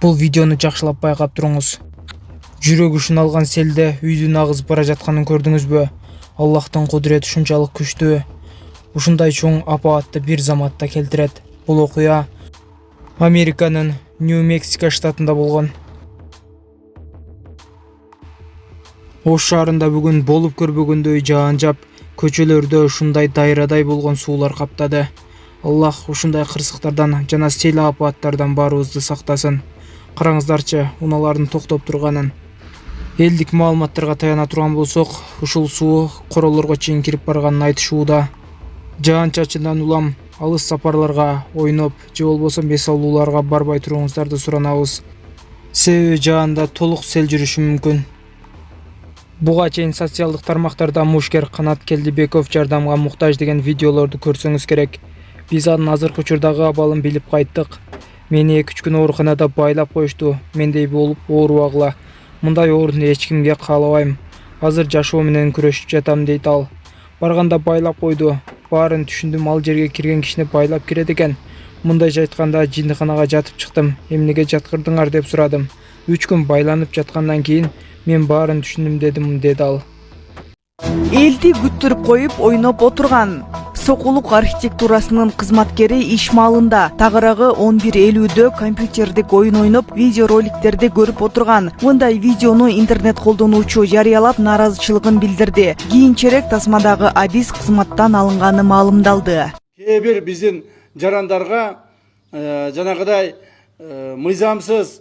Бул видеону жакшылап байкап туруңуз. Жүрөк ушун алган селде үйдүн агызып бара жатканын көрдүңүзбү? Аллахтын кудурети ушунчалык күчтүү. Ушундай чоң апаатты бир заматта келтирет. Бул окуя Американын Нью-Мексико штатында болгон. Ош шаарында бүгүн болуп көрбөгөндөй жаан жап, көчөлөрдө ушундай дайрадай болгон суулар каптады. Аллах ушундай кырсыктардан жана сел апааттардан баарыбызды сактасын. Караңыздарчы, унаалардын токтоп турганын. Элдик маалыматтарга таяна турган болсок, ушул суу королорго чейин кирип барганын айтышууда. Жаан чачындан улам алыс сапарларга, ойноп же болбосо мес алууларга барбай туруңуздарды суранабыз. Себеби жаанда толук сел жүрүшү мүмкүн. Буга чейин социалдык тармактарда Мушкер Канаткелдибеков жардамга муктаж деген видеолорду көрсөңүз керек. Биз анын азыркы учурдагы абалын билип кайттык. Мени 2-3 күн ооруканада байлап коюшту. Мендей болуп оорубагыла. Мындай оорун эч кимге каалабайм. Азыр жашоо менен күрөшүп жатам дейт ал. Барганда байлап койду. Баарын түшүндүм, ал жерге кирген кишини байлап кирет экен. Мындайча айтканда жиндиканага жатып чыктым. Эмнеге жаткырдыңар деп сурадым. 3 күн байланып жаткандан кийин мен баарын түшүндүм деди ал. Элди күттүрүп коюп ойноп отурган Сокулук архитектурасынын кызматкери иш маалында тагыраагы 11:50дө компьютердик оюн ойноп, видеороликтерди көрүп отурган. Мындай видеону интернет колдонуучу жарыялап нааразычылыгын билдирди. Кийинчерээк тасмадагы адис кызматтан алынганы маалымдалды. Кээ бир биздин жарандарга жанагыдай мыйзамсыз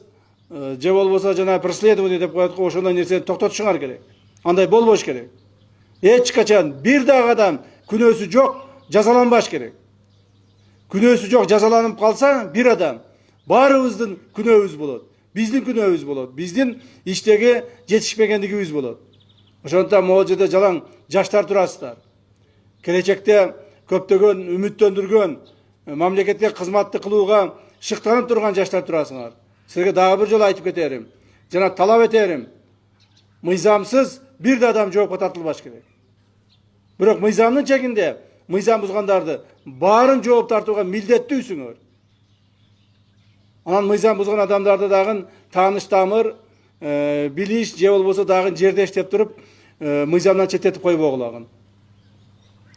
же болбосо жана преследование деп коет го, ошондой нерсени токтотушуңар керек. Андай болбош керек. Эч качан бир дагы адам күнөөсү жок жазаланбаш керек. Күнөөсү жок жазаланып калса бир адам, баарыбыздын күнөөбүз болот. Биздин күнөөбүз болот. Биздин иштеги жетишпегендигибиз болот. Ошондуктан могул жерде жалаң жаштар турасыздар. Келечекте көптөгөн үмүттөндүргөн, мамлекетке кызматты кылууга шыктанып турган жаштар турасыңар. Силерге дагы бир жолу айтып кетерим. Жана талап этерим. Мыйзамсыз бир да адам жоопко тартылбаш керек. Бирок мыйзамдын чегинде мыйзам бузгандарды баарын жооп тартууга милдеттүүсүңөр. Анан мыйзам бузган адамдарды дагы тааныш тамыр, билиш же болбосо дагы жерде иштеп туруп, мыйзамдан четтетип койбогулагын.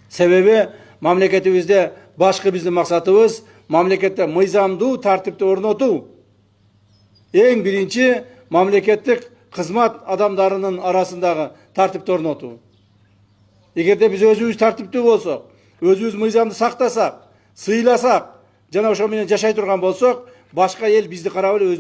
Себеби мамлекетибизде башкы биздин максатыбыз мамлекетте мыйзамдуу тартипти орнотуу. Эң биринчи мамлекеттик кызмат адамдарынын арасындагы тартипти орнотуу. Эгерде биз өзүбүз тартиптүү болсок, өзүбүз мыйзамды сактасак, сыйласак, жана ошо менен жашай турган болсок, башка эл бизди карап эле өздөрү